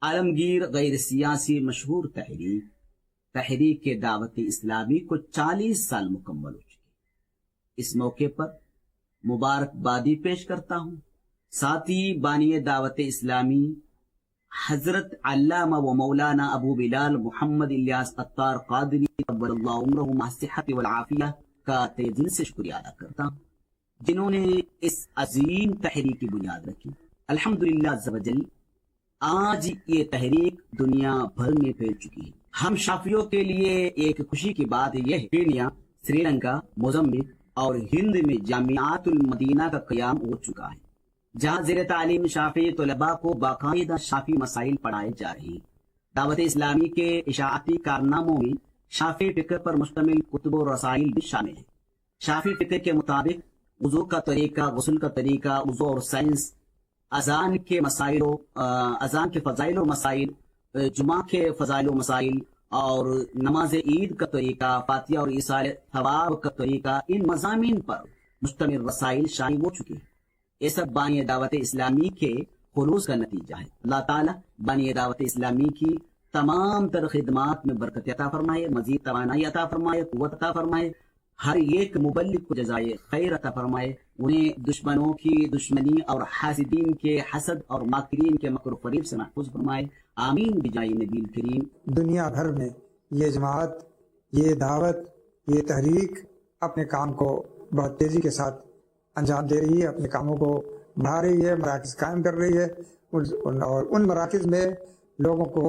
عالمگیر غیر سیاسی مشہور تحریک دعوت اسلامی کو 40 سال مکمل ہو چکے۔ اس موقع پر مبارکبادی پیش کرتا ہوں ساتھ ہی بانی دعوت اسلامی حضرت علامہ و مولانا ابو بلال محمد الیاس عطار قادری طول اللہ عمرہ مع الصحۃ والعافیہ کا تہ دل سے شکریہ ادا کرتا ہوں، جنہوں نے اس عظیم تحریک کی بنیاد رکھی۔ الحمدللہ عز و جل آج یہ تحریک دنیا بھر میں پھیل چکی ہے۔ ہم شافیوں کے لیے ایک خوشی کی بات یہ ہے، کینیا، سری لنکا، موزمبیق اور ہند میں جامعات المدینہ کا قیام ہو چکا ہے، جہاں زیر تعلیم شافی طلباء کو باقاعدہ شافی مسائل پڑھائے جا رہے ہیں۔ دعوت اسلامی کے اشاعتی کارناموں میں شافی فکر پر مشتمل کتب و رسائل بھی شامل ہیں۔ شافی فکر کے مطابق وضو کا طریقہ، غسل کا طریقہ، وضو اور سائنس، اذان کے فضائل و مسائل، جمعہ کے فضائل و مسائل اور نماز عید کا طریقہ، فاتحہ اور ایصال ثواب کا طریقہ، ان مضامین پر مشتمل رسائل شائع ہو چکے ہیں۔ یہ سب بانی دعوت اسلامی کے خلوص کا نتیجہ ہے۔ اللہ تعالیٰ بانی دعوت اسلامی کی تمام تر خدمات میں برکت عطا فرمائے، مزید توانائی عطا فرمائے، قوت عطا فرمائے، ہر ایک مبلغ کو جزائے خیر عطا فرمائے، انہیں دشمنوں کی دشمنی اور حاسدین کے حسد اور ماکرین کے مکر و فریب سے محفوظ فرمائے، آمین بجائے نبی کریم۔ دنیا بھر میں یہ جماعت، یہ دعوت، یہ تحریک اپنے کام کو بہت تیزی کے ساتھ انجام دے رہی ہے، اپنے کاموں کو بڑھا رہی ہے، مراکز قائم کر رہی ہے، اور ان مراکز میں لوگوں کو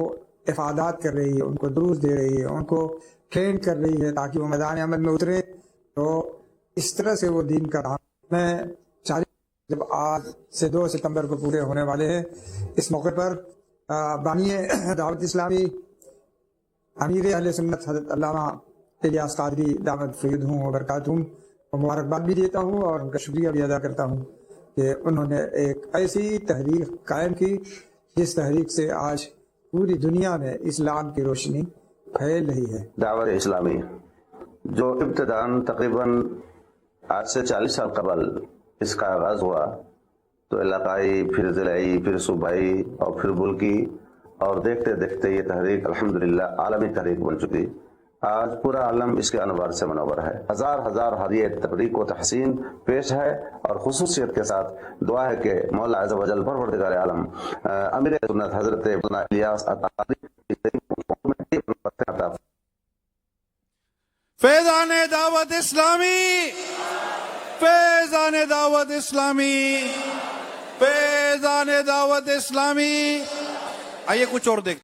افادات کر رہی ہے، ان کو دروس دے رہی ہے، ان کو ٹرین کر رہی ہے تاکہ وہ میدان عمل میں اترے۔ تو اس طرح سے وہ دین کا کام میں جب آج سے 2 ستمبر کو پورے ہونے والے ہیں، اس موقع پر بانی دعوت اسلامی امیر اہل سنت حضرت علامہ الیاس قادری دامت فیضہ وبرکاتہم کو مبارکباد بھی دیتا ہوں اور ان کا شکریہ بھی ادا کرتا ہوں کہ انہوں نے ایک ایسی تحریک قائم کی جس تحریک سے آج پوری دنیا میں اسلام کی روشنی پھیل رہی ہے۔ دعوت اسلامی جو ابتداً تقریباً آج سے 40 سال قبل اس کا آغاز ہوا، تو علاقائی، پھر ضلعی، پھر صوبائی اور پھر ملکی، اور دیکھتے دیکھتے یہ تحریک الحمدللہ عالمی تحریک بن چکی۔ آج پورا عالم اس کے انوار سے منور ہے، ہزار ہدیہ تبریک و تحسین پیش ہے، اور خصوصیت کے ساتھ دعا ہے کہ مولا عز و جل پروردگار عالم امیر سنت حضرت الیاس عطاری فیضان دعوت اسلامی، فیضان دعوت اسلامی، فیضان دعوت اسلامی۔ آئیے کچھ اور دیکھتے